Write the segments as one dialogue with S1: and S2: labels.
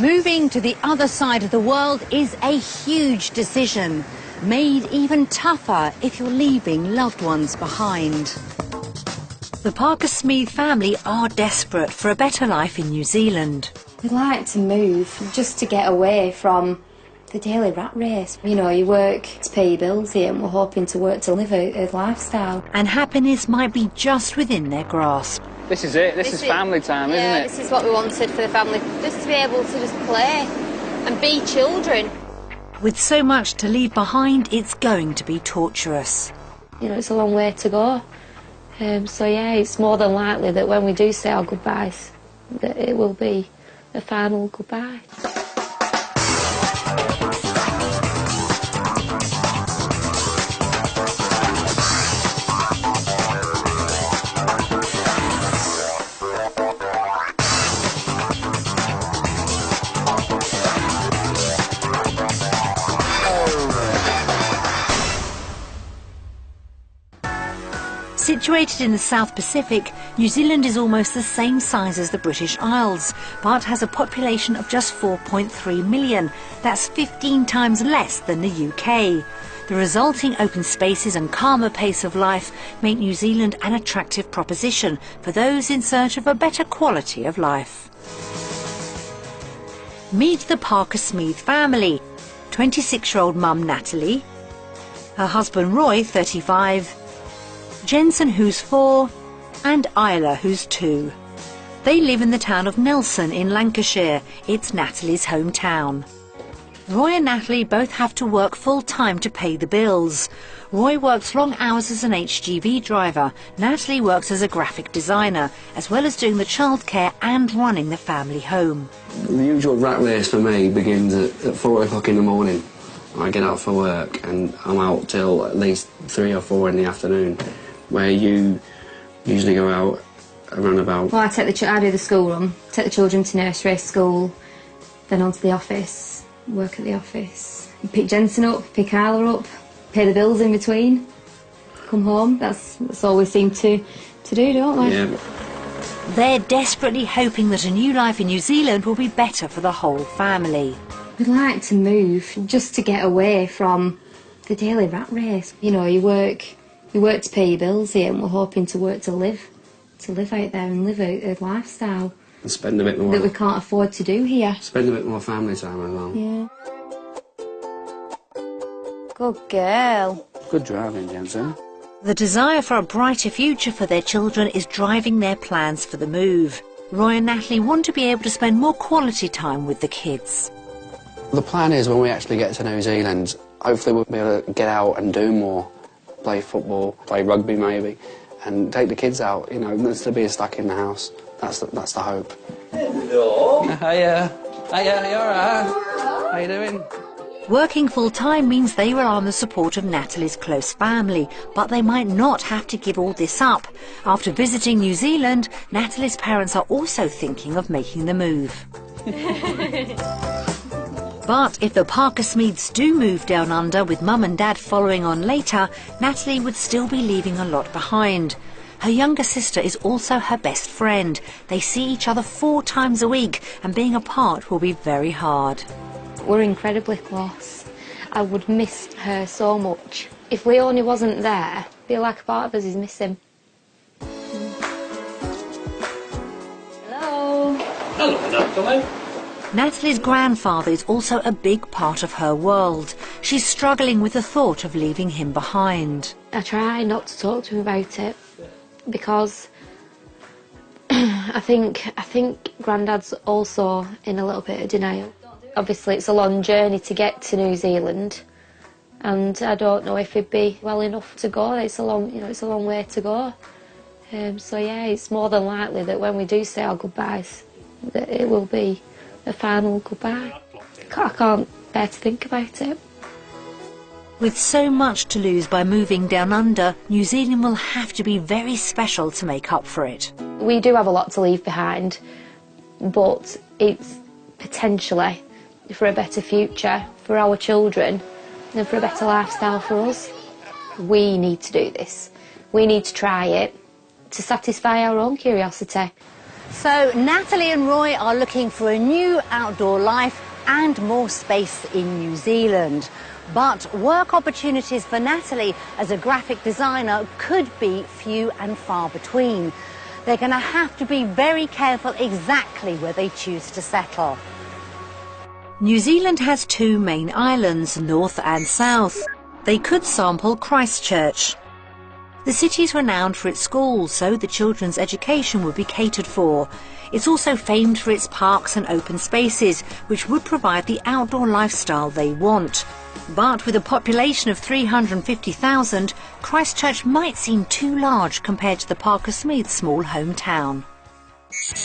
S1: Moving to the other side of the world is a huge decision, made even tougher if you're leaving loved ones behind. The Parker-Smith family are desperate for a better life in New Zealand.
S2: We'd like to move just to get away from the daily rat race. You know, you work to pay your bills here and we're hoping to work to live a lifestyle.
S1: And happiness might be just within their grasp.
S3: This is it, this is family time, isn't it?
S2: Yeah, this is what we wanted for the family, just to be able to just play and be children.
S1: With so much to leave behind, it's going to be torturous.
S2: You know, it's a long way to go. So yeah, it's more than likely that when we do say our goodbyes, that it will be a final goodbye.
S1: Situated in the South Pacific, New Zealand is almost the same size as the British Isles, but has a population of just 4.3 million. That's 15 times less than the UK. The resulting open spaces and calmer pace of life make New Zealand an attractive proposition for those in search of a better quality of life. Meet the Parker-Smith family. 26-year-old mum Natalie, her husband Roy, 35, Jensen, who's 4, and Isla, who's 2. They live in the town of Nelson in Lancashire. It's Natalie's hometown. Roy and Natalie both have to work full-time to pay the bills. Roy works long hours as an HGV driver. Natalie works as a graphic designer, as well as doing the childcare and running the family home.
S4: The usual rat race for me begins at 4 o'clock in the morning. I get out for work and I'm out till at least 3 or 4 in the afternoon, where you usually go out around about...
S2: Well, I do the school run, take the children to nursery, school, then on to the office, work at the office. Pick Jensen up, pick Isla up, pay the bills in between, come home. That's all we seem to do, don't we?
S4: Yeah.
S1: They're desperately hoping that a new life in New Zealand will be better for the whole family.
S2: We'd like to move just to get away from the daily rat race. You know, you work to pay your bills here and we're hoping to work to live out there and live a lifestyle.
S4: And spend a bit more...
S2: that we can't afford to do here.
S4: Spend a bit more family time as well.
S2: Yeah. Good girl.
S3: Good driving, Jensen.
S1: The desire for a brighter future for their children is driving their plans for the move. Roy and Natalie want to be able to spend more quality time with the kids.
S4: The plan is when we actually get to New Zealand, hopefully we'll be able to get out and do more. Play football, play rugby maybe, and take the kids out, you know, instead of being stuck in the house. That's the hope.
S3: Hello. Hiya. Hiya, you alright? How you doing?
S1: Working full-time means they rely on the support of Natalie's close family, but they might not have to give all this up. After visiting New Zealand, Natalie's parents are also thinking of making the move. But if the Parker-Smiths do move down under, with Mum and Dad following on later, Natalie would still be leaving a lot behind. Her younger sister is also her best friend. They see each other 4 times a week, and being apart will be very hard.
S2: We're incredibly close. I would miss her so much. If Leonie wasn't there, I feel like a part of us is missing. Hello.
S3: Hello, Natalie.
S1: Natalie's grandfather is also a big part of her world. She's struggling with the thought of leaving him behind.
S2: I try not to talk to him about it because I think Grandad's also in a little bit of denial. Obviously it's a long journey to get to New Zealand and I don't know if he'd be well enough to go. It's a long way to go. So yeah, it's more than likely that when we do say our goodbyes that it will be a final goodbye. I can't bear to think about it.
S1: With so much to lose by moving down under, New Zealand will have to be very special to make up for it.
S2: We do have a lot to leave behind, but it's potentially for a better future for our children and for a better lifestyle for us. We need to do this. We need to try it to satisfy our own curiosity.
S1: So Natalie and Roy are looking for a new outdoor life and more space in New Zealand. But work opportunities for Natalie as a graphic designer could be few and far between. They're going to have to be very careful exactly where they choose to settle. New Zealand has two main islands, north and south. They could sample Christchurch. The city is renowned for its schools, so the children's education would be catered for. It's also famed for its parks and open spaces, which would provide the outdoor lifestyle they want. But with a population of 350,000, Christchurch might seem too large compared to the Parker Smith's small hometown.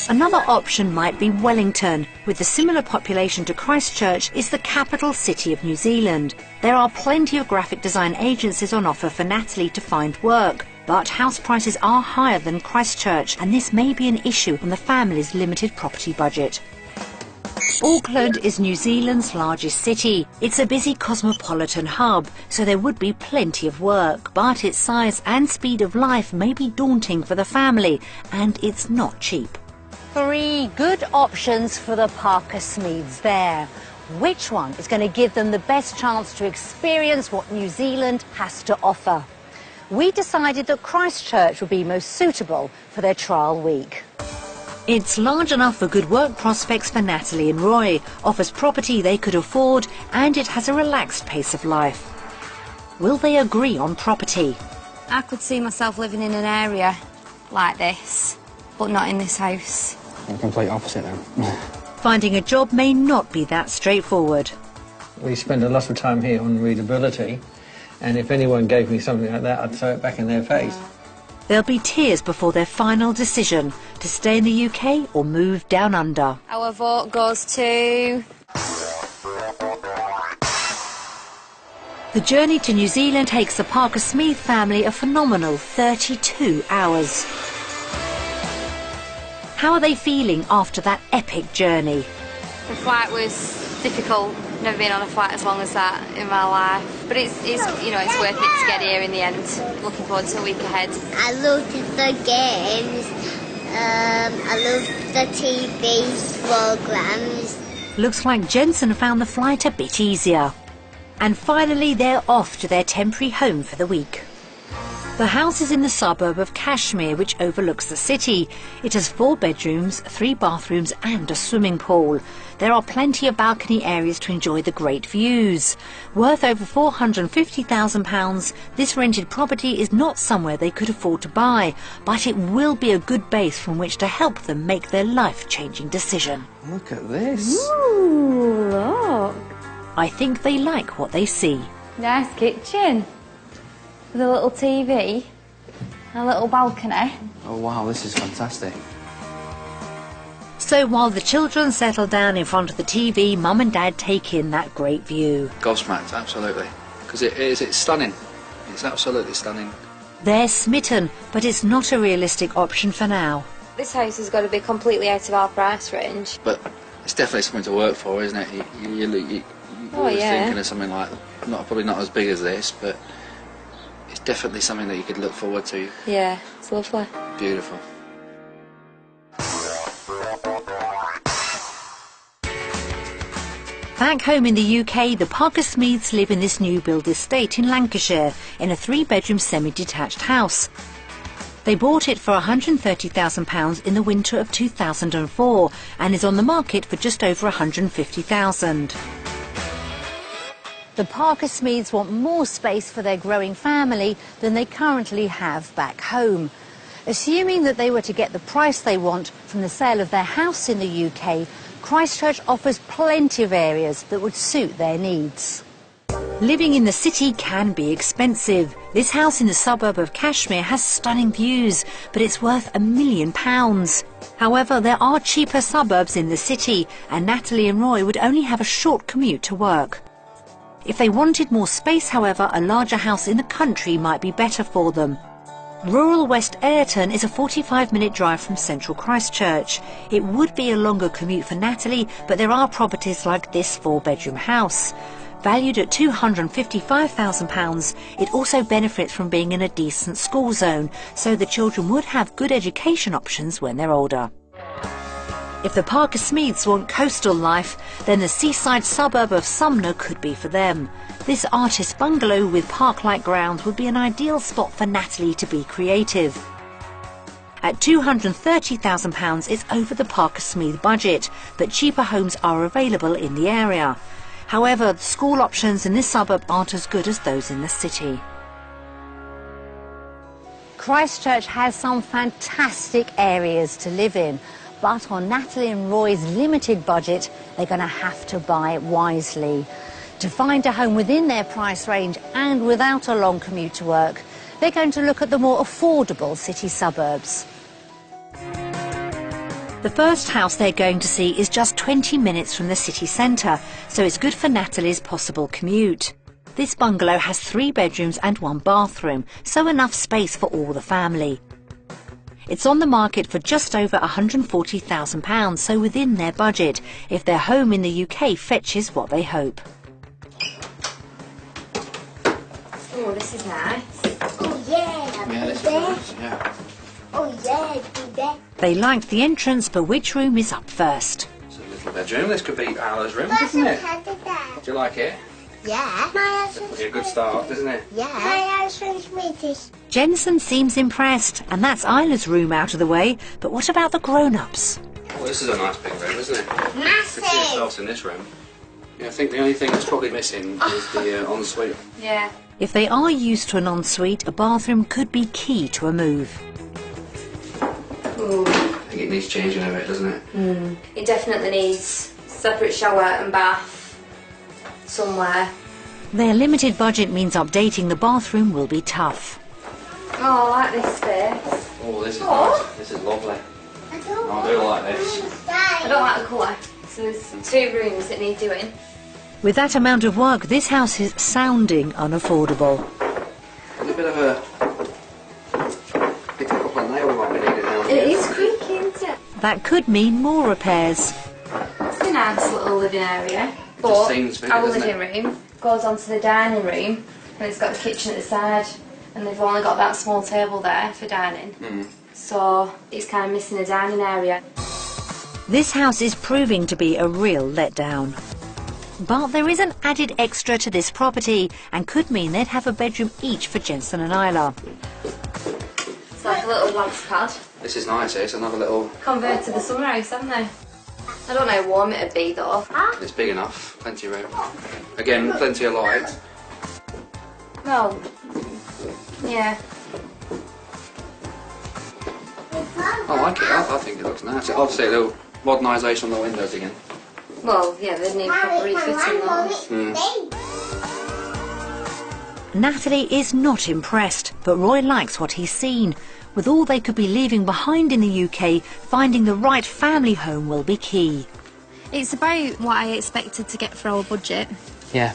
S1: Another option might be Wellington. With a similar population to Christchurch, is the capital city of New Zealand. There are plenty of graphic design agencies on offer for Natalie to find work, but house prices are higher than Christchurch, and this may be an issue on the family's limited property budget. Auckland is New Zealand's largest city. It's a busy cosmopolitan hub, so there would be plenty of work, but its size and speed of life may be daunting for the family, and it's not cheap. 3 good options for the Parker Smiths there. Which one is going to give them the best chance to experience what New Zealand has to offer? We decided that Christchurch would be most suitable for their trial week. It's large enough for good work prospects for Natalie and Roy, offers property they could afford, and it has a relaxed pace of life. Will they agree on property?
S2: I could see myself living in an area like this, but not in this house.
S4: The complete opposite then.
S1: Finding a job may not be that straightforward.
S5: We spend a lot of time here on readability, and if anyone gave me something like that, I'd throw it back in their face.
S1: There'll be tears before their final decision to stay in the UK or move down under.
S2: Our vote goes to...
S1: The journey to New Zealand takes the Parker Smith family a phenomenal 32 hours. How are they feeling after that epic journey?
S2: The flight was difficult. Never been on a flight as long as that in my life. But it's you know, it's worth it to get here in the end. Looking forward to a week ahead.
S6: I loved the games. I loved the TV programs.
S1: Looks like Jensen found the flight a bit easier. And finally, they're off to their temporary home for the week. The house is in the suburb of Kashmir, which overlooks the city. It has 4 bedrooms, 3 bathrooms and a swimming pool. There are plenty of balcony areas to enjoy the great views. Worth over £450,000, this rented property is not somewhere they could afford to buy, but it will be a good base from which to help them make their life-changing decision.
S4: Look at this.
S2: Ooh, look.
S1: I think they like what they see.
S2: Nice kitchen. With a little TV, a little balcony.
S4: Oh wow, this is fantastic.
S1: So while the children settle down in front of the TV, Mum and Dad take in that great view.
S3: Gobsmacked, absolutely. Because it's stunning. It's absolutely stunning.
S1: They're smitten, but it's not a realistic option for now.
S2: This house has got to be completely out of our price range.
S3: But it's definitely something to work for, isn't it? You're always thinking of something like, probably not as big as this, but it's definitely something that you could look forward to.
S2: Yeah, it's lovely.
S3: Beautiful.
S1: Back home in the UK, the Parker Smiths live in this new build estate in Lancashire in a 3-bedroom semi-detached house. They bought it for £130,000 in the winter of 2004 and is on the market for just over £150,000. The Parker Smiths want more space for their growing family than they currently have back home. Assuming that they were to get the price they want from the sale of their house in the UK, Christchurch offers plenty of areas that would suit their needs. Living in the city can be expensive. This house in the suburb of Kashmir has stunning views, but it's worth £1 million. However, there are cheaper suburbs in the city, and Natalie and Roy would only have a short commute to work. If they wanted more space, however, a larger house in the country might be better for them. Rural West Ayrton is a 45-minute drive from central Christchurch. It would be a longer commute for Natalie, but there are properties like this 4-bedroom house. Valued at £255,000, it also benefits from being in a decent school zone, so the children would have good education options when they're older. If the Parker Smiths want coastal life, then the seaside suburb of Sumner could be for them. This artist bungalow with park-like grounds would be an ideal spot for Natalie to be creative. At £230,000, it's over the Parker Smith budget, but cheaper homes are available in the area. However, the school options in this suburb aren't as good as those in the city. Christchurch has some fantastic areas to live in, but on Natalie and Roy's limited budget, they're going to have to buy wisely. To find a home within their price range and without a long commute to work, they're going to look at the more affordable city suburbs. The first house they're going to see is just 20 minutes from the city centre, so it's good for Natalie's possible commute. This bungalow has 3 bedrooms and 1 bathroom, so enough space for all the family. It's on the market for just over £140,000, so within their budget, if their home in the UK fetches what they hope.
S2: Oh, this is nice.
S6: Oh yeah,
S3: Yeah, this is nice, yeah.
S6: Oh yeah, do that.
S1: They liked the entrance, but which room is up first?
S3: It's a little bedroom. This could be Isla's room, isn't it? Do you like it?
S6: Yeah. My
S3: Definitely a good start, isn't it?
S6: Yeah. My husband's British.
S1: Jensen seems impressed, and that's Isla's room out of the way, but what about the grown-ups?
S3: Well, this is a nice big room, isn't it?
S6: Massive.
S3: You can see yourselves in this room. Yeah, I think the only thing that's probably missing is the ensuite.
S2: Yeah.
S1: If they are used to an ensuite, a bathroom could be key to a move.
S2: Ooh.
S3: I think it needs changing a bit, doesn't it?
S2: It definitely needs separate shower and bath somewhere.
S1: Their limited budget means updating the bathroom will be tough.
S2: Oh, I like this space.
S3: Oh, this is nice. This is lovely.
S6: I
S3: I do like this.
S2: I don't like the colour. So there's 2 rooms that need doing.
S1: With that amount of work, this house is sounding unaffordable.
S3: There's a bit of a... Pick a couple of nails might be needed now and
S2: It
S3: again.
S2: is creaky, isn't it?
S1: That could mean more repairs.
S2: It's a nice little living area.
S3: Just
S2: But
S3: seems big,
S2: our
S3: doesn't
S2: living room goes onto the dining room, and it's got the kitchen at the side, and they've only got that small table there for dining. So it's kind of missing a dining area.
S1: This house is proving to be a real letdown. But there is an added extra to this property and could mean they'd have a bedroom each for Jensen and Isla.
S2: It's like a little wax pad.
S3: This is nice, it's another little...
S2: Converted to the summer house, haven't they? I don't know how warm it'd be though.
S3: It's big enough, plenty of room. Again, plenty of light.
S2: Well, yeah.
S3: I like it, I think it looks nice. Obviously a little modernisation on the windows again.
S2: Well, yeah, they need proper refitting those.
S1: Natalie is not impressed, but Roy likes what he's seen. With all they could be leaving behind in the UK, finding the right family home will be key.
S2: It's about what I expected to get for our budget.
S4: Yeah,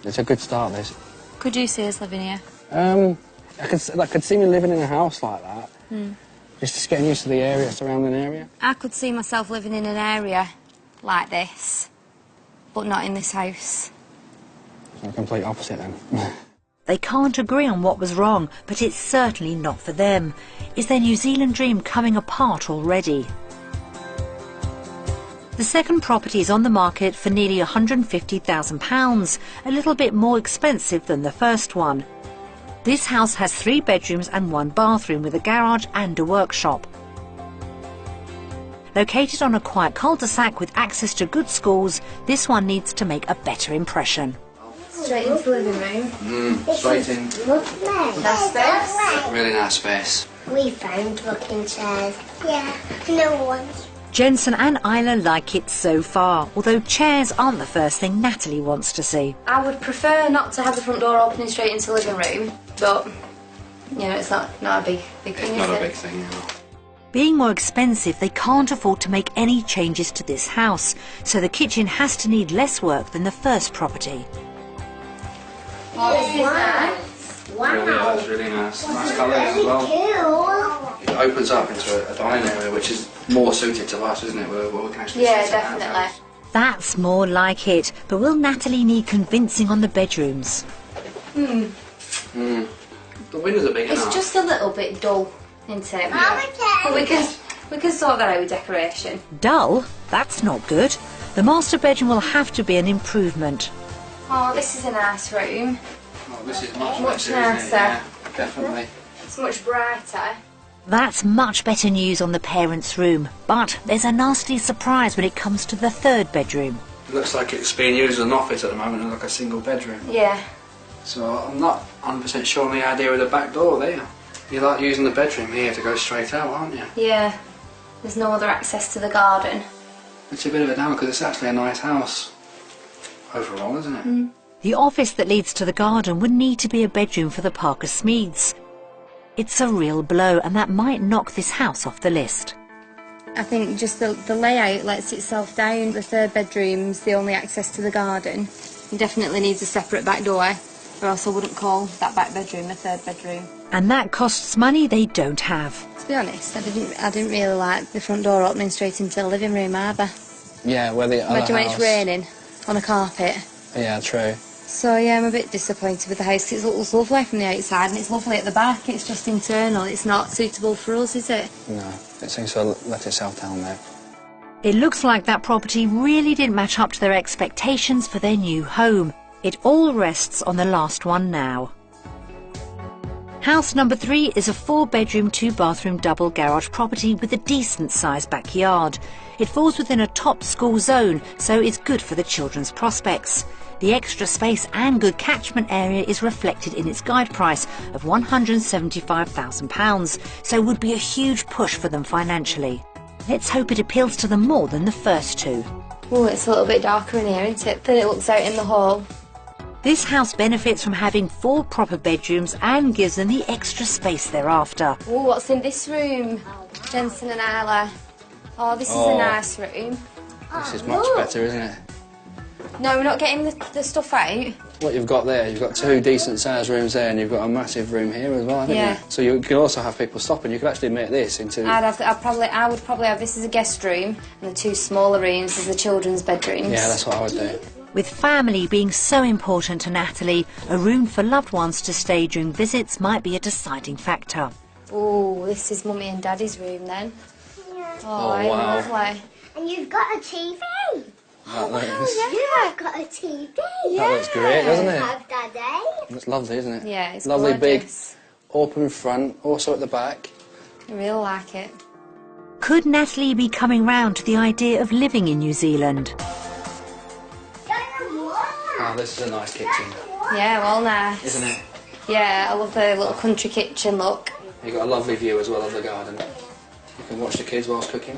S4: it's a good start, this.
S2: Could you see us living here?
S4: I could see me living in a house like that. Just getting used to the area, surrounding area.
S2: I could see myself living in an area like this, but not in this house.
S4: So a complete opposite then.
S1: They can't agree on what was wrong, but it's certainly not for them. Is their New Zealand dream coming apart already? The second property is on the market for nearly £150,000, a little bit more expensive than the first one. This house has 3 bedrooms and 1 bathroom with a garage and a workshop. Located on a quiet cul-de-sac with access to good schools, this one needs to make a better impression.
S2: Straight into the living room.
S3: Straight in.
S6: Lovely.
S2: Nice space.
S3: Really nice space.
S6: We found rocking chairs. Yeah, no one's.
S1: Jensen and Isla like it so far, although chairs aren't the first thing Natalie wants to see.
S2: I would prefer not to have the front door opening straight into the living room, but, you know, it's not a big thing,
S3: It's
S2: is
S3: not a
S2: it?
S3: big thing, you know.
S1: Being more expensive, they can't afford to make any changes to this house, so the kitchen has to need less work than the first property.
S2: Oh, this is nice.
S6: Wow.
S3: Really, yeah, it's really nice. Nice colours as well.
S6: Cool.
S3: It opens up into a dining area, which is more suited to us, isn't it? Where we can actually
S2: Yeah,
S3: sit down.
S2: definitely.
S1: That's more like it, but will Natalie need convincing on the bedrooms?
S3: The windows are big
S2: It's
S3: enough.
S2: just a little bit dull, isn't it?
S6: Mama,
S2: But we can We can sort that out with decoration.
S1: Dull? That's not good. The master bedroom will have to be an improvement.
S2: Oh, this is a nice room.
S3: Oh, this is much
S2: Much
S3: better,
S2: nicer.
S3: isn't it? Yeah, definitely.
S2: It's much brighter.
S1: That's much better news on the parents' room, but there's a nasty surprise when it comes to the third bedroom.
S3: It looks like it's being used as an office at the moment, and like a single bedroom.
S2: Yeah.
S3: So I'm not 100% sure on the idea of the back door there. You like using the bedroom here to go straight out, aren't you?
S2: Yeah. There's no other access to the garden.
S3: It's a bit of a down because it's actually a nice house overall, isn't it?
S2: Mm.
S1: The office that leads to the garden would need to be a bedroom for the Parker Smeads. It's a real blow, and that might knock this house off the list.
S2: I think just the layout lets itself down. The third bedroom's the only access to the garden. It definitely needs a separate back door, or else I wouldn't call that back bedroom a third bedroom.
S1: And that costs money they don't have.
S2: To be honest, I didn't really like the front door opening straight into the living room either.
S4: Yeah, where the other
S2: Imagine when
S4: house...
S2: it's raining on a carpet.
S4: Yeah, true.
S2: So yeah, I'm a bit disappointed with the house. It looks lovely from the outside and it's lovely at the back. It's just internal. It's not suitable for us, is it?
S4: No, it seems to have let itself down there.
S1: It looks like that property really didn't match up to their expectations for their new home. It all rests on the last one now. House number 3 is a 4-bedroom, 2-bathroom double garage property with a decent sized backyard. It falls within a top school zone, so it's good for the children's prospects. The extra space and good catchment area is reflected in its guide price of £175,000, so would be a huge push for them financially. Let's hope it appeals to them more than the first two.
S2: Oh, it's a little bit darker in here, isn't it, than it looks out in the hall.
S1: This house benefits from having 4 proper bedrooms and gives them the extra space they're after.
S2: Oh, what's in this room? Jensen and Isla. Oh, this is a nice room.
S3: This is much better, isn't it?
S2: No, we're not getting the stuff out.
S3: What you've got there, you've got 2 decent sized rooms there, and you've got a massive room here as well, haven't
S2: Yeah.
S3: you? So you could also have people stopping. You could actually make this into...
S2: I would probably have this as a guest room and the 2 smaller rooms as the children's bedrooms.
S3: Yeah, that's what I would do.
S1: With family being so important to Natalie, a room for loved ones to stay during visits might be a deciding factor.
S2: Oh, this is Mummy and Daddy's room then.
S6: Yeah.
S2: Oh,
S3: wow.
S2: lovely.
S6: And you've got a TV.
S3: That looks,
S6: You've got a TV.
S3: that looks great, doesn't it?
S6: Have Daddy.
S3: It's lovely, isn't it?
S2: Yeah, it's
S3: lovely,
S2: gorgeous.
S3: big, open front, also at the back.
S2: I really like it.
S1: Could Natalie be coming round to the idea of living in New Zealand?
S3: Oh, this is a nice kitchen,
S2: Yeah, well nice.
S3: isn't it?
S2: Yeah, I love the little country kitchen look.
S3: You've got a lovely view as well of the garden. You can watch the kids whilst cooking.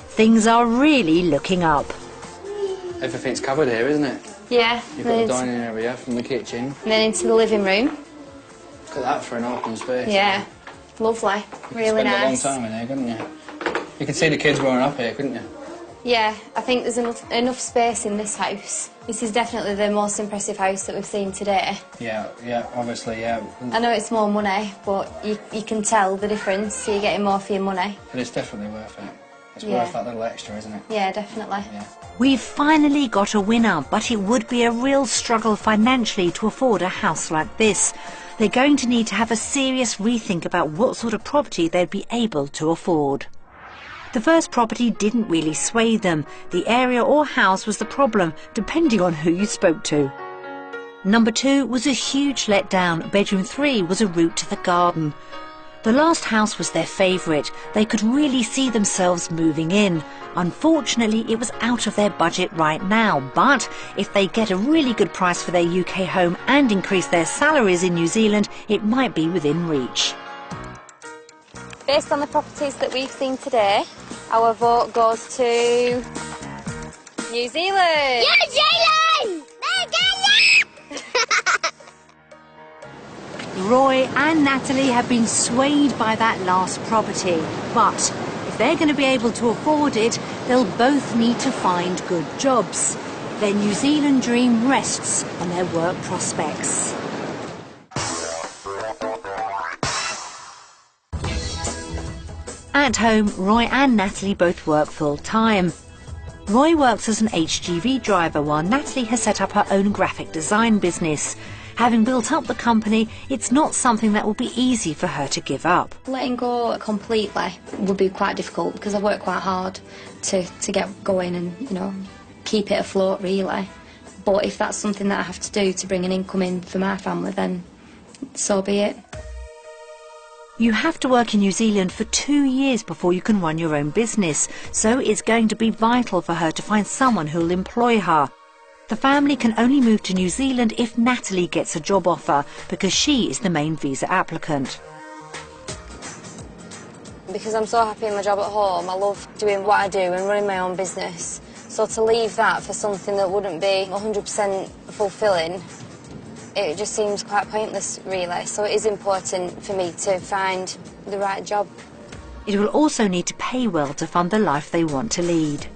S1: Things are really looking up.
S3: Everything's covered here, isn't it?
S2: Yeah,
S3: You've got the dining area from the kitchen.
S2: and then into the living room.
S3: Look at that for an open space.
S2: Yeah, lovely.
S3: You could
S2: Really
S3: spend
S2: nice.
S3: a long time in here, couldn't you? You could see the kids growing up here, couldn't you?
S2: Yeah, I think there's enough space in this house. This is definitely the most impressive house that we've seen today.
S3: Yeah, obviously, yeah.
S2: I know it's more money, but you can tell the difference, so you're getting more for your money.
S3: But it's definitely worth it. It's
S2: Yeah.
S3: worth that little extra, isn't it?
S2: Yeah, definitely.
S3: Yeah.
S1: We've finally got a winner, but it would be a real struggle financially to afford a house like this. They're going to need to have a serious rethink about what sort of property they'd be able to afford. The first property didn't really sway them. The area or house was the problem, depending on who you spoke to. Number 2 was a huge letdown. Bedroom 3 was a route to the garden. The last house was their favourite. They could really see themselves moving in. Unfortunately, it was out of their budget right now, but if they get a really good price for their UK home and increase their salaries in New Zealand, it might be within reach.
S2: Based on the properties that we've seen today, our vote goes to New Zealand!
S6: New Zealand!
S1: Roy and Natalie have been swayed by that last property, but if they're going to be able to afford it, they'll both need to find good jobs. Their New Zealand dream rests on their work prospects. At home, Roy and Natalie both work full-time. Roy works as an HGV driver while Natalie has set up her own graphic design business. Having built up the company, it's not something that will be easy for her to give up.
S2: Letting go completely would be quite difficult because I've worked quite hard to get going and, you know, keep it afloat, really. But if that's something that I have to do to bring an income in for my family, then so be it.
S1: You have to work in New Zealand for 2 years before you can run your own business, so it's going to be vital for her to find someone who'll employ her. The family can only move to New Zealand if Natalie gets a job offer, because she is the main visa applicant.
S2: Because I'm so happy in my job at home, I love doing what I do and running my own business. So to leave that for something that wouldn't be 100% fulfilling, it just seems quite pointless, really. So it is important for me to find the right job.
S1: It will also need to pay well to fund the life they want to lead.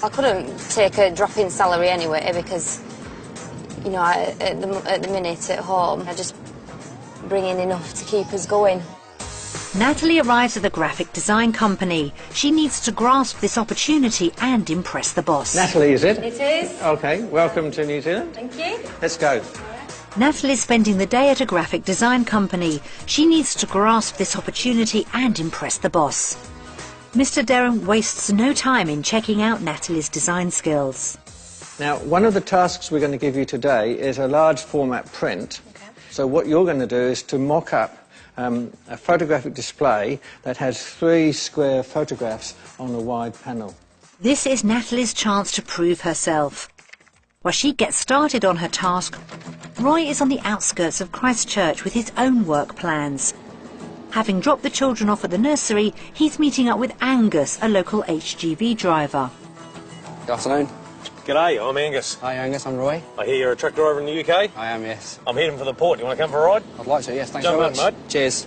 S2: I couldn't take a drop in salary anyway because, you know, at the minute at home, I just bring in enough to keep us going.
S1: Natalie arrives at the graphic design company. She needs to grasp this opportunity and impress the boss.
S5: Natalie, is it?
S2: It is.
S5: OK, welcome to New Zealand.
S2: Thank you.
S5: Let's go.
S1: Natalie's spending the day at a graphic design company. She needs to grasp this opportunity and impress the boss. Mr. Derham wastes no time in checking out Natalie's design skills.
S5: Now, one of the tasks we're going to give you today is a large format print.
S2: Okay.
S5: So what you're going to do is to mock up a photographic display that has 3 square photographs on a wide panel.
S1: This is Natalie's chance to prove herself. While she gets started on her task, Roy is on the outskirts of Christchurch with his own work plans. Having dropped the children off at the nursery, he's meeting up with Angus, a local HGV driver.
S4: Good afternoon.
S7: G'day, I'm Angus.
S4: Hi Angus, I'm Roy.
S7: I hear you're a truck driver in the UK.
S4: I am, yes.
S7: I'm heading for the port. You want to come for a ride?
S4: I'd like to, yes, thanks
S7: Jump
S4: very
S7: in,
S4: much.
S7: mate.
S4: Cheers.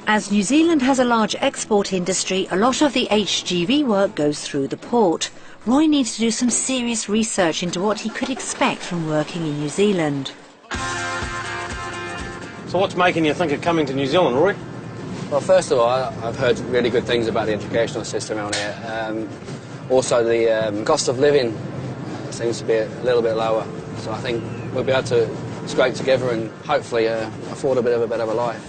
S1: As New Zealand has a large export industry, a lot of the HGV work goes through the port. Roy needs to do some serious research into what he could expect from working in New Zealand.
S7: So what's making you think of coming to New Zealand, Roy?
S4: Well, first of all, I've heard really good things about the educational system out here. Also, the cost of living seems to be a little bit lower. So I think we'll be able to scrape together and hopefully afford a bit of a better life.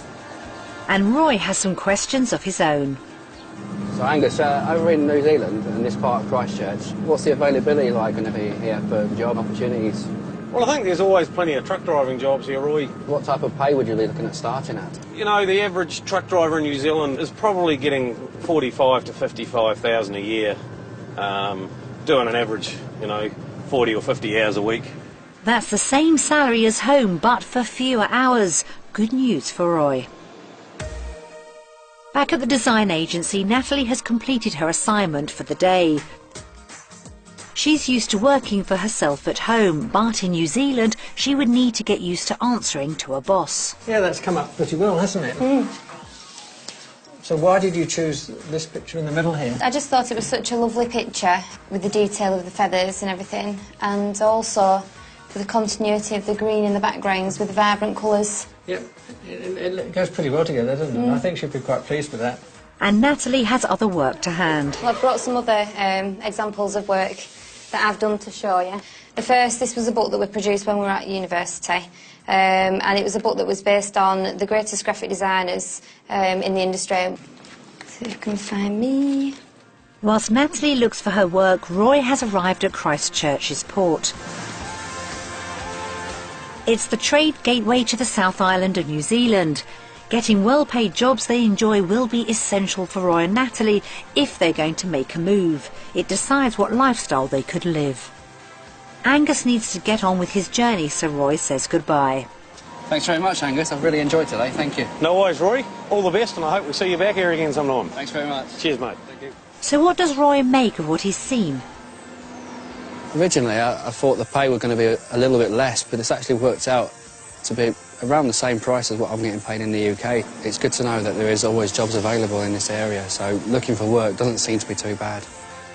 S1: And Roy has some questions of his own.
S4: So Angus, over in New Zealand, in this part of Christchurch, what's the availability like going to be here for job opportunities?
S7: Well, I think there's always plenty of truck driving jobs here, Roy.
S4: What type of pay would you be looking at starting at?
S7: You know, the average truck driver in New Zealand is probably getting 45 to 55,000 a year, doing an average, 40 or 50 hours a week.
S1: That's the same salary as home, but for fewer hours. Good news for Roy. Back at the design agency, Natalie has completed her assignment for the day. She's used to working for herself at home, but in New Zealand, she would need to get used to answering to a boss.
S5: Yeah, that's come up pretty well, hasn't it? So why did you choose this picture in the middle here?
S2: I just thought it was such a lovely picture with the detail of the feathers and everything, and also for the continuity of the green in the backgrounds with the vibrant colours.
S5: Yep, it goes pretty well together, doesn't it? I think she'd be quite pleased with that.
S1: And Natalie has other work to hand.
S2: Well, I've brought some other examples of work that I've done to show you. The first, this was a book that we produced when we were at university, and it was a book that was based on the greatest graphic designers in the industry. So you can find me.
S1: Whilst Natalie looks for her work, Roy has arrived at Christchurch's port. It's the trade gateway to the South Island of New Zealand. Getting well-paid jobs they enjoy will be essential for Roy and Natalie if they're going to make a move. It decides what lifestyle they could live. Angus needs to get on with his journey, so Roy says goodbye.
S4: Thanks very much, Angus. I've really enjoyed today. Thank you.
S7: No worries, Roy. All the best, and I hope we see you back here again sometime.
S4: Thanks very much.
S7: Cheers, mate.
S4: Thank you.
S1: So what does Roy make of what he's seen?
S4: Originally, I thought the pay was going to be a little bit less, but it's actually worked out to be around the same price as what I'm getting paid in the UK. It's good to know that there is always jobs available in this area, so looking for work doesn't seem to be too bad.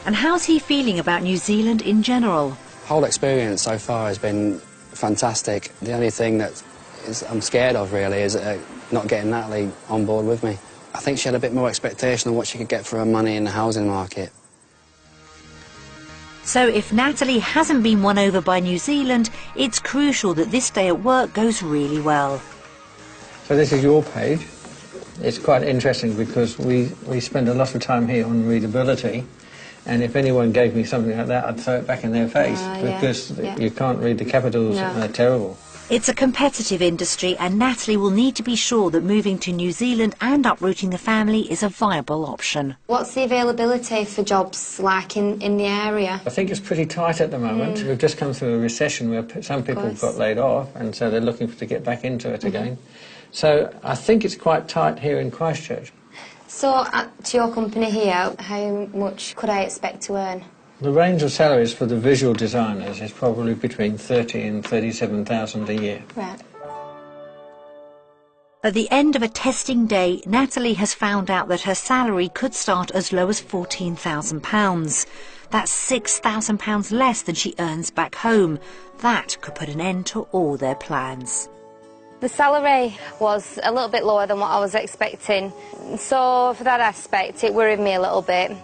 S1: And how's he feeling about New Zealand in general?
S4: The whole experience so far has been fantastic. The only thing that I'm scared of, really, is not getting Natalie on board with me. I think she had a bit more expectation of what she could get for her money in the housing market.
S1: So if Natalie hasn't been won over by New Zealand, it's crucial that this day at work goes really well.
S5: So this is your page. It's quite interesting because we spend a lot of time here on readability, and if anyone gave me something like that, I'd throw it back in their face because you can't read the capitals, they're terrible.
S1: It's a competitive industry, and Natalie will need to be sure that moving to New Zealand and uprooting the family is a viable option.
S2: What's the availability for jobs like in the area?
S5: I think it's pretty tight at the moment. We've just come through a recession where some people got laid off, and so they're looking to get back into it again. So I think it's quite tight here in Christchurch.
S2: So to your company here, how much could I expect to earn?
S5: The range of salaries for the visual designers is probably between 30 and 37,000 a year.
S2: Right.
S1: At the end of a testing day, Natalie has found out that her salary could start as low as £14,000. That's £6,000 less than she earns back home. That could put an end to all their plans.
S2: The salary was a little bit lower than what I was expecting, so for that aspect it worried me a little bit.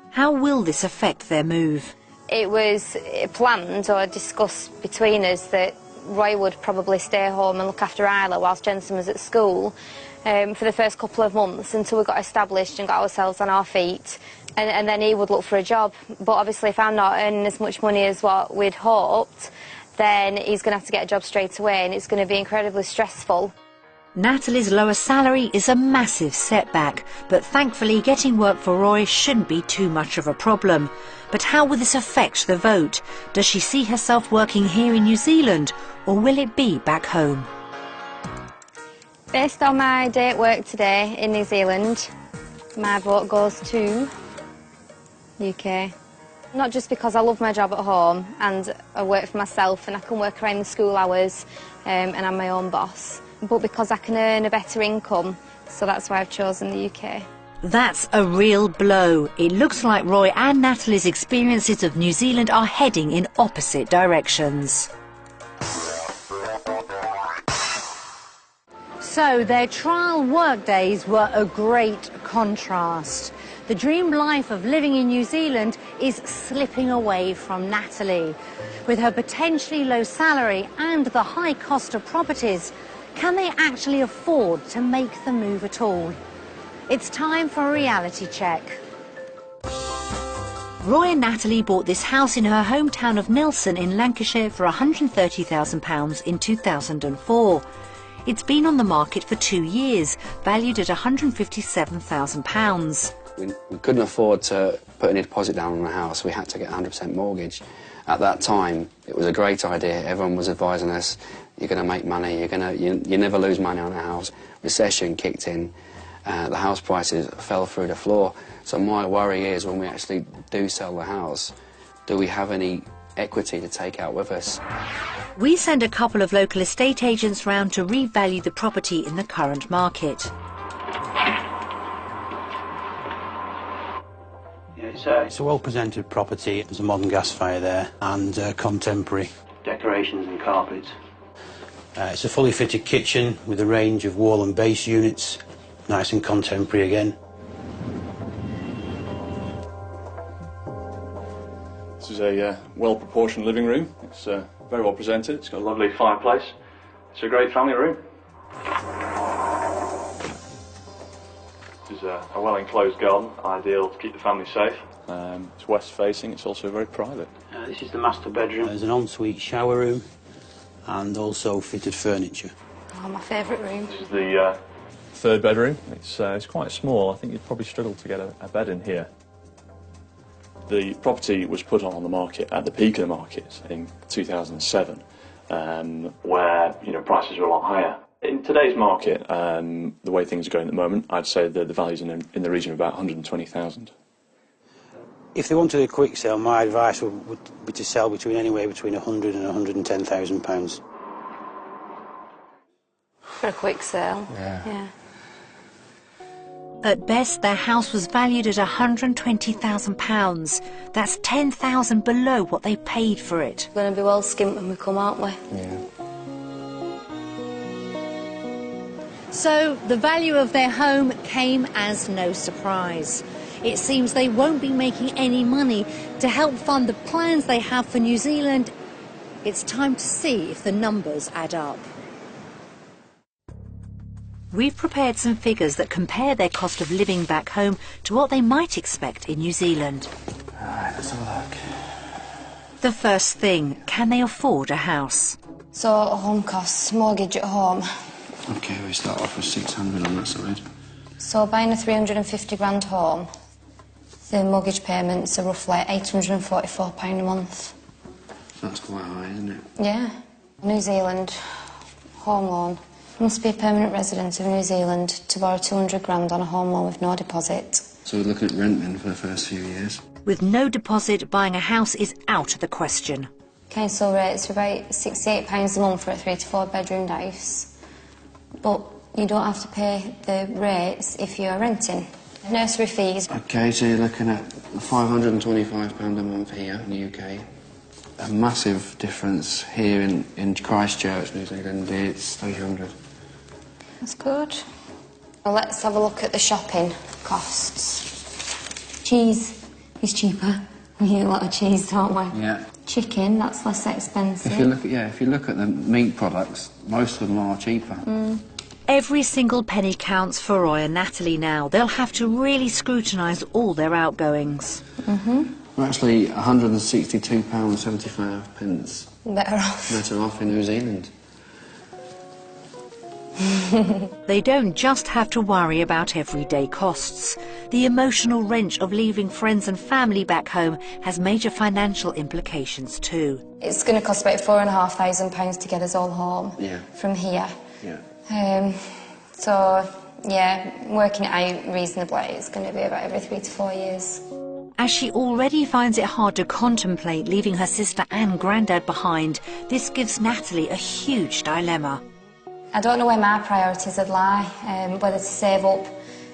S1: How will this affect their move?
S2: It was planned or discussed between us that Roy would probably stay home and look after Isla whilst Jensen was at school for the first couple of months until we got established and got ourselves on our feet, and then he would look for a job. But obviously if I'm not earning as much money as what we'd hoped, then he's going to have to get a job straight away, and it's going to be incredibly stressful.
S1: Natalie's lower salary is a massive setback, but thankfully getting work for Roy shouldn't be too much of a problem. But how will this affect the vote? Does she see herself working here in New Zealand, or will it be back home?
S2: Based on my day at work today in New Zealand, my vote goes to UK. Not just because I love my job at home and I work for myself and I can work around the school hours and I'm my own boss, but because I can earn a better income, so that's why I've chosen the UK.
S1: That's a real blow. It looks like Roy and Natalie's experiences of New Zealand are heading in opposite directions. So their trial work days were a great contrast. The dream life of living in New Zealand is slipping away from Natalie. With her potentially low salary and the high cost of properties, can they actually afford to make the move at all? It's time for a reality check. Roy and Natalie bought this house in her hometown of Nelson in Lancashire for £130,000 in 2004. It's been on the market for 2 years, valued at £157,000.
S4: We couldn't afford to put any deposit down on the house. We had to get 100% mortgage. At that time, it was a great idea. Everyone was advising us, you're going to make money, you never lose money on a house. Recession kicked in, the house prices fell through the floor. So my worry is when we actually do sell the house, do we have any equity to take out with us?
S1: We send a couple of local estate agents round to revalue the property in the current market.
S8: It's a well-presented property. There's a modern gas fire there and contemporary decorations and carpets. It's a fully fitted kitchen with a range of wall and base units, nice and contemporary again.
S9: This is a well-proportioned living room. It's very well presented. It's got a lovely fireplace. It's a great family room. This is a well-enclosed garden, ideal to keep the family safe. It's west-facing. It's also very private.
S8: This is the master bedroom. There's an ensuite shower room and also fitted furniture.
S2: Oh, my favourite room.
S9: This is the third bedroom. It's quite small. I think you'd probably struggle to get a bed in here. The property was put on the market at the peak of the market in 2007, where prices are a lot higher. In today's market, the way things are going at the moment, I'd say that the value's in the region of about 120,000.
S8: If they wanted a quick sale, my advice would be to sell anywhere between £100,000 and £110,000.
S2: For a quick sale? Yeah.
S1: At best, their house was valued at £120,000. That's £10,000 below what they paid for it.
S2: We're going to be well skint when we come, aren't we?
S4: Yeah.
S1: So the value of their home came as no surprise. it seems they won't be making any money to help fund the plans they have for New Zealand. It's time to see if the numbers add up. We've prepared some figures that compare their cost of living back home to what they might expect in New Zealand.
S4: Alright, let's have a look.
S1: The first thing, can they afford a house?
S2: So, home costs, mortgage at home.
S4: Okay, we start off with 600 on that side.
S2: So, buying a 350 grand home, the mortgage payments are roughly £844 a month.
S4: That's quite high, isn't it?
S2: Yeah. New Zealand, home loan. Must be a permanent resident of New Zealand to borrow 200 grand on a home loan with no deposit.
S4: So we're looking at rent then for the first few years.
S1: With no deposit, buying a house is out of the question.
S2: Council rates are about £68 a month for a 3 to 4 bedroom house. But you don't have to pay the rates if you're renting. Nursery fees.
S4: Okay, so you're looking at £525 a month here in the UK. A massive difference here in Christchurch, New Zealand, it's 300.
S2: That's good. Well, let's have a look at the shopping costs. Cheese is cheaper. We eat a lot of cheese, don't we?
S4: Yeah.
S2: Chicken, that's less expensive.
S4: If you look at the meat products, most of them are cheaper.
S1: Every single penny counts for Roy and Natalie now. They'll have to really scrutinise all their outgoings.
S4: We're actually £162.75.
S2: Better off.
S4: Better off in New Zealand.
S1: They don't just have to worry about everyday costs. The emotional wrench of leaving friends and family back home has major financial implications too.
S2: It's going to cost about £4,500 to get us all home from here.
S4: Yeah.
S2: So, yeah, working it out reasonably, it's going to be about every 3 to 4 years.
S1: As she already finds it hard to contemplate leaving her sister and granddad behind, this gives Natalie a huge dilemma.
S2: I don't know where my priorities would lie, whether to save up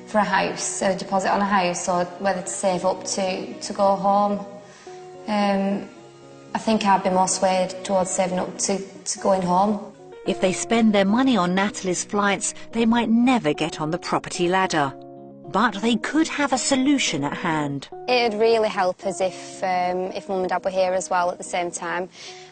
S2: for a house, a deposit on a house, or whether to save up to go home. I think I'd be more swayed towards saving up to going home.
S1: If they spend their money on Natalie's flights, they might never get on the property ladder. But they could have a solution at hand.
S2: It'd really help us if Mum and Dad were here as well at the same time.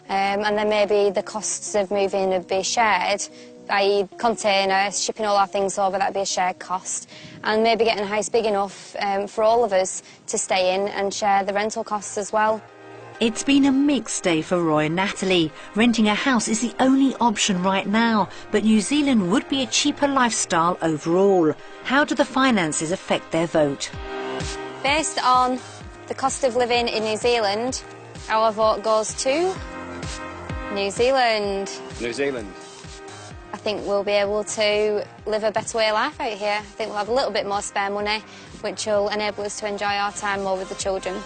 S2: And then maybe the costs of moving would be shared, i.e. containers, shipping all our things over, that'd be a shared cost. And maybe getting a house big enough for all of us to stay in and share the rental costs as well.
S1: It's been a mixed day for Roy and Natalie. Renting a house is the only option right now, but New Zealand would be a cheaper lifestyle overall. How do the finances affect their vote?
S2: Based on the cost of living in New Zealand, our vote goes to New Zealand.
S4: New Zealand.
S2: I think we'll be able to live a better way of life out here. I think we'll have a little bit more spare money, which will enable us to enjoy our time more with the children.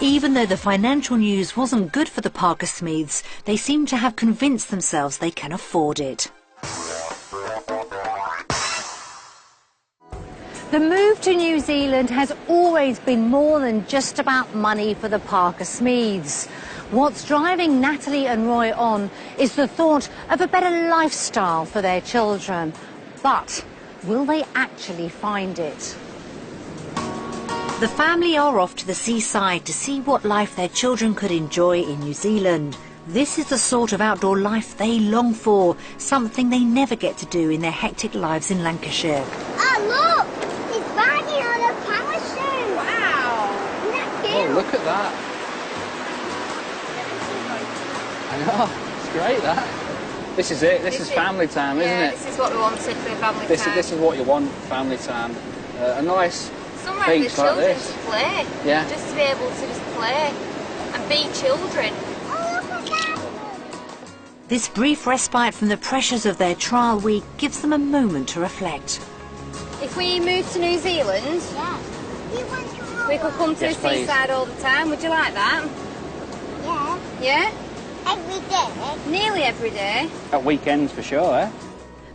S1: Even though the financial news wasn't good for the Parker Smiths, they seem to have convinced themselves they can afford it. The move to New Zealand has always been more than just about money for the Parker Smiths. What's driving Natalie and Roy on is the thought of a better lifestyle for their children. But will they actually find it? The family are off to the seaside to see what life their children could enjoy in New Zealand. This is the sort of outdoor life they long for, something they never get to do in their hectic lives in Lancashire.
S6: Oh, look! He's banging on a parachute! Wow! Isn't that cute?
S3: Oh, look at that. I know, it's great that. This is it, this is family time, isn't it?
S2: This is what we wanted for family time.
S3: This is what you want, family time. A nice
S2: somewhere for the
S3: beach like
S2: children
S3: this.
S2: to play.
S3: Yeah.
S2: Just to be able to just play and be children.
S1: This brief respite from the pressures of their trial week gives them a moment to reflect.
S2: If we moved to New Zealand, we could come to the seaside all the time. Would you like that?
S6: Yeah.
S2: Yeah?
S6: Every day.
S2: Nearly every day.
S3: At weekends for sure, eh?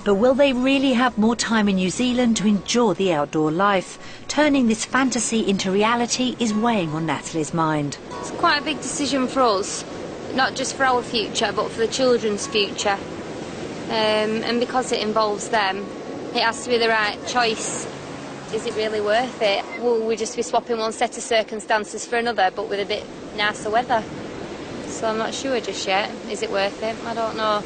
S1: But will they really have more time in New Zealand to enjoy the outdoor life? Turning this fantasy into reality is weighing on Natalie's mind.
S2: It's quite a big decision for us. Not just for our future, but for the children's future. And because it involves them, it has to be the right choice is it really worth it? Will we just be swapping one set of circumstances for another, but with a bit nicer weather? So I'm not sure just yet. Is it worth it? I don't know.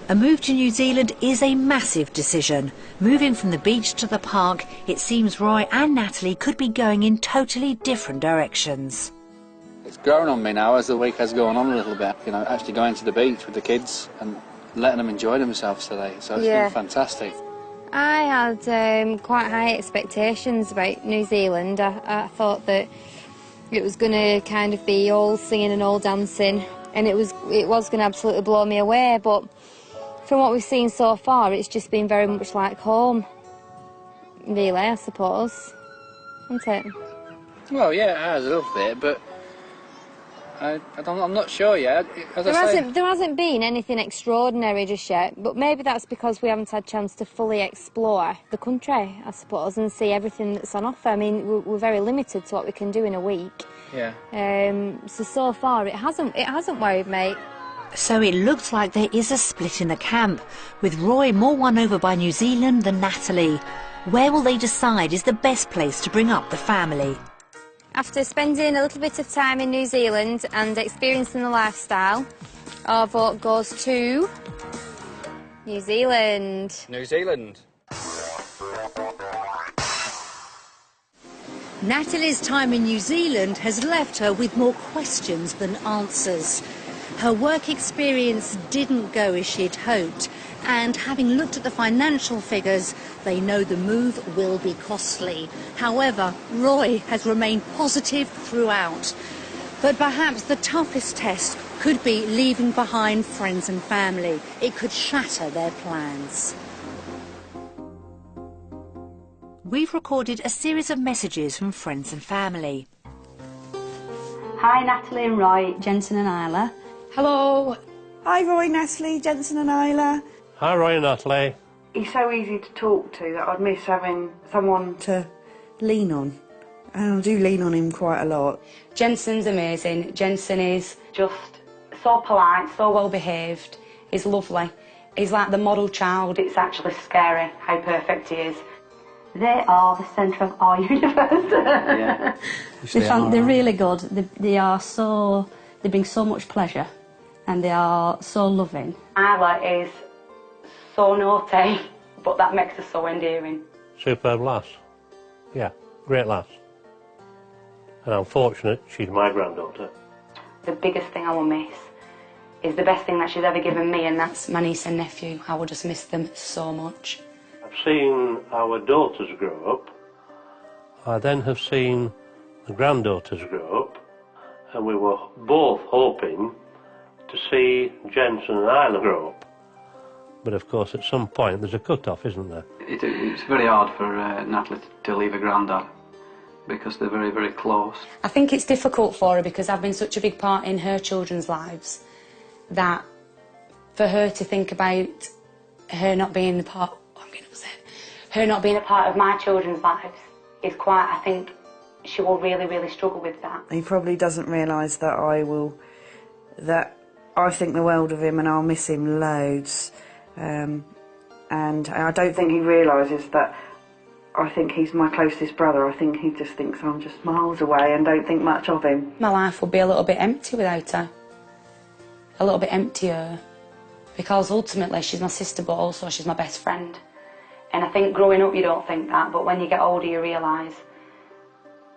S1: A move to New Zealand is a massive decision. Moving from the beach to the park, it seems Roy and Natalie could be going in totally different directions.
S3: It's grown on me now as the week has gone on a little bit. You know, actually going to the beach with the kids and letting them enjoy themselves today. So it's been fantastic.
S2: I had quite high expectations about New Zealand. I thought that it was going to kind of be all singing and all dancing, and it was going to absolutely blow me away, but from what we've seen so far, it's just been very much like home, really, I suppose, isn't it?
S3: Well, yeah, it has a little bit, but I'm not sure yet.
S2: There hasn't been anything extraordinary just yet, but maybe that's because we haven't had a chance to fully explore the country, I suppose, and see everything that's on offer. I mean, we're very limited to what we can do in a week.
S3: Yeah.
S2: So far, it hasn't worried me.
S1: So it looks like there is a split in the camp, with Roy more won over by New Zealand than Natalie. Where will they decide is the best place to bring up the family?
S2: After spending a little bit of time in New Zealand and experiencing the lifestyle, our vote goes to New Zealand.
S3: New Zealand.
S1: Natalie's time in New Zealand has left her with more questions than answers. Her work experience didn't go as she'd hoped, and having looked at the financial figures, they know the move will be costly. However, Roy has remained positive throughout. But perhaps the toughest test could be leaving behind friends and family. It could shatter their plans. We've recorded a series of messages from friends and family.
S10: Hi, Natalie and Roy, Jensen and Isla.
S11: Hello.
S12: Hi, Roy, Natalie, Jensen and Isla.
S11: Hi, Roy and Natalie.
S12: He's so easy to talk to that I'd miss having someone to lean on. And I do lean on him quite a lot.
S10: Jensen's amazing. Jensen is just so polite, so well behaved. He's lovely. He's like the model child. It's actually scary how perfect he is. They are the centre of our universe.
S12: Yeah.
S10: They're really good. They bring so much pleasure, and they are so loving. Isla is so naughty, but that makes her so endearing.
S11: Superb lass. Yeah, great lass. And I'm fortunate she's my granddaughter.
S10: The biggest thing I will miss is the best thing that she's ever given me, and that's my niece and nephew. I will just miss them so much.
S11: I've seen our daughters grow up. I then have seen the granddaughters grow up, and we were both hoping to see Jensen and Isla grow up. But of course, at some point, there's a cut-off, isn't there?
S4: It's very hard for Natalie to leave her granddad, because they're very, very close.
S10: I think it's difficult for her because I've been such a big part in her children's lives that for her to think about her not being the part... Oh, I'm getting upset. Her not being a part of my children's lives is quite... I think she will really, really struggle with that.
S12: He probably doesn't realise that I think the world of him and I'll miss him loads. And I don't think he realises that I think he's my closest brother. I think he just thinks I'm just miles away and don't think much of him.
S10: My life would be a little bit empty without her. A little bit emptier. Because ultimately she's my sister, but also she's my best friend. And I think growing up you don't think that, but when you get older you realise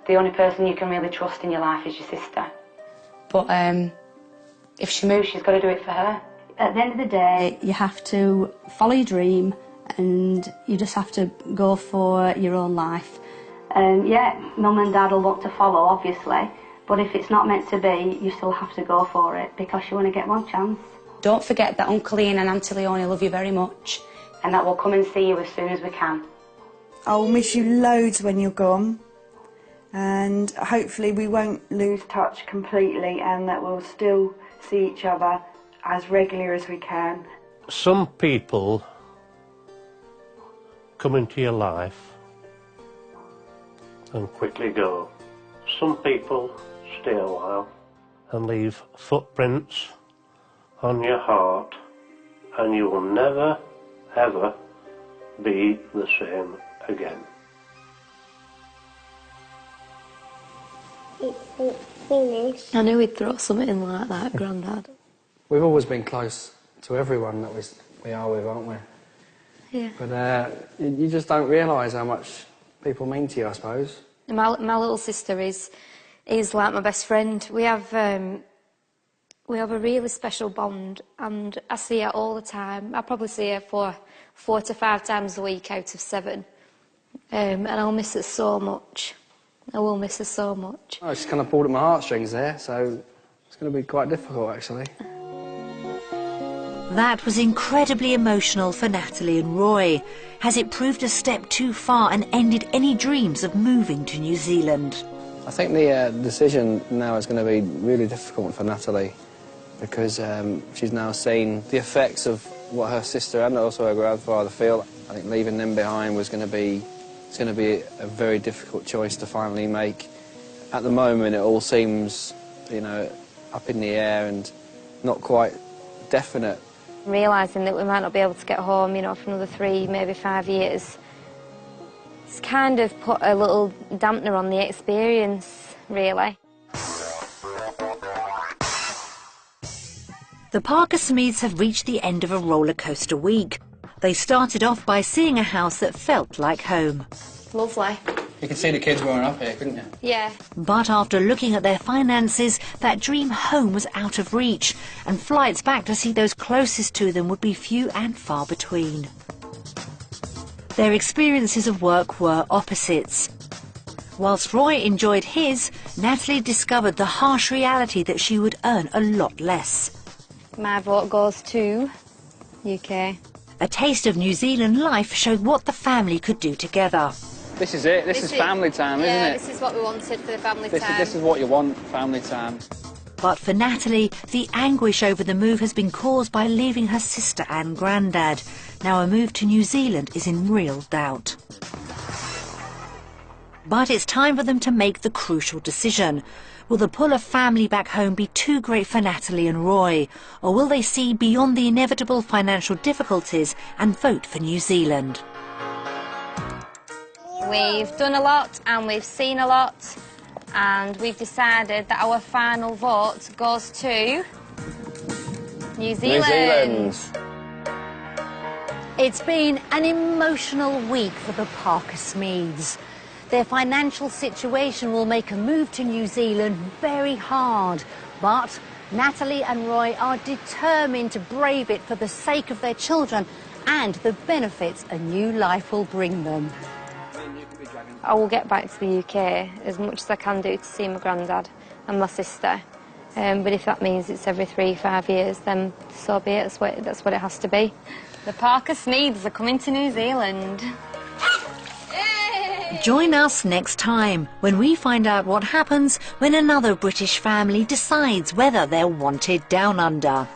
S10: the only person you can really trust in your life is your sister. But if she moves, she's got to do it for her.
S13: At the end of the day, you have to follow your dream and you just have to go for your own life.
S10: Yeah, Mum and Dad will want to follow, obviously, but if it's not meant to be, you still have to go for it because you want to get one chance. Don't forget that Uncle Ian and Auntie Leonie love you very much and that we'll come and see you as soon as we can.
S12: I'll miss you loads when you're gone, and hopefully we won't lose touch completely and that we'll still see each other as regular as we can.
S11: Some people come into your life and quickly go. Some people stay a while and leave footprints on your heart, and you will never, ever be the same again.
S6: It's finished.
S2: I knew he'd throw something in like that, Grandad.
S4: We've always been close to everyone that we are with, aren't we?
S2: Yeah.
S4: But you just don't realise how much people mean to you, I suppose.
S2: My little sister is like my best friend. We have a really special bond, and I see her all the time. I probably see her 4 to 5 times a week out of 7, and I'll miss her so much. I will miss her so much.
S4: Oh, she's kind of pulled at my heartstrings there, so it's going to be quite difficult, actually.
S1: That was incredibly emotional for Natalie and Roy. Has it proved a step too far and ended any dreams of moving to New Zealand?
S4: I think the decision now is going to be really difficult for Natalie because she's now seen the effects of what her sister and also her grandfather feel. I think leaving them behind was going to be a very difficult choice to finally make. At the moment, it all seems, you know, up in the air and not quite definite.
S2: Realising that we might not be able to get home, you know, for another 3, maybe 5 years, it's kind of put a little dampener on the experience, really.
S1: The Parker Smiths have reached the end of a roller coaster week. They started off by seeing a house that felt like home.
S2: Lovely.
S4: You could see the kids growing up here, couldn't you?
S2: Yeah.
S1: But after looking at their finances, that dream home was out of reach, and flights back to see those closest to them would be few and far between. Their experiences of work were opposites. Whilst Roy enjoyed his, Natalie discovered the harsh reality that she would earn a lot less.
S2: My vote goes to UK.
S1: A taste of New Zealand life showed what the family could do together.
S4: This is it. This is family time, isn't it?
S2: Yeah, this is what we wanted for the family time.
S4: This is what you want, family time.
S1: But for Natalie, the anguish over the move has been caused by leaving her sister and granddad. Now a move to New Zealand is in real doubt. But it's time for them to make the crucial decision. Will the pull of family back home be too great for Natalie and Roy? Or will they see beyond the inevitable financial difficulties and vote for New Zealand?
S2: We've done a lot and we've seen a lot, and we've decided that our final vote goes to New Zealand.
S1: It's been an emotional week for the Parker Smiths. Their financial situation will make a move to New Zealand very hard, but Natalie and Roy are determined to brave it for the sake of their children and the benefits a new life will bring them.
S2: I will get back to the UK as much as I can do to see my granddad and my sister. But if that means it's every 3-5 years, then so be it. That's what it has to be. The Parker Smiths are coming to New Zealand.
S1: Join us next time when we find out what happens when another British family decides whether they're wanted down under.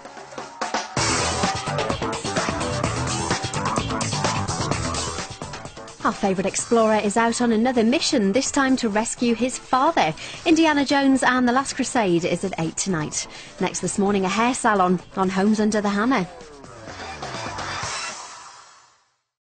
S14: Our favourite explorer is out on another mission, this time to rescue his father. Indiana Jones and the Last Crusade is at 8 tonight. Next this morning, a hair salon on Homes Under the Hammer.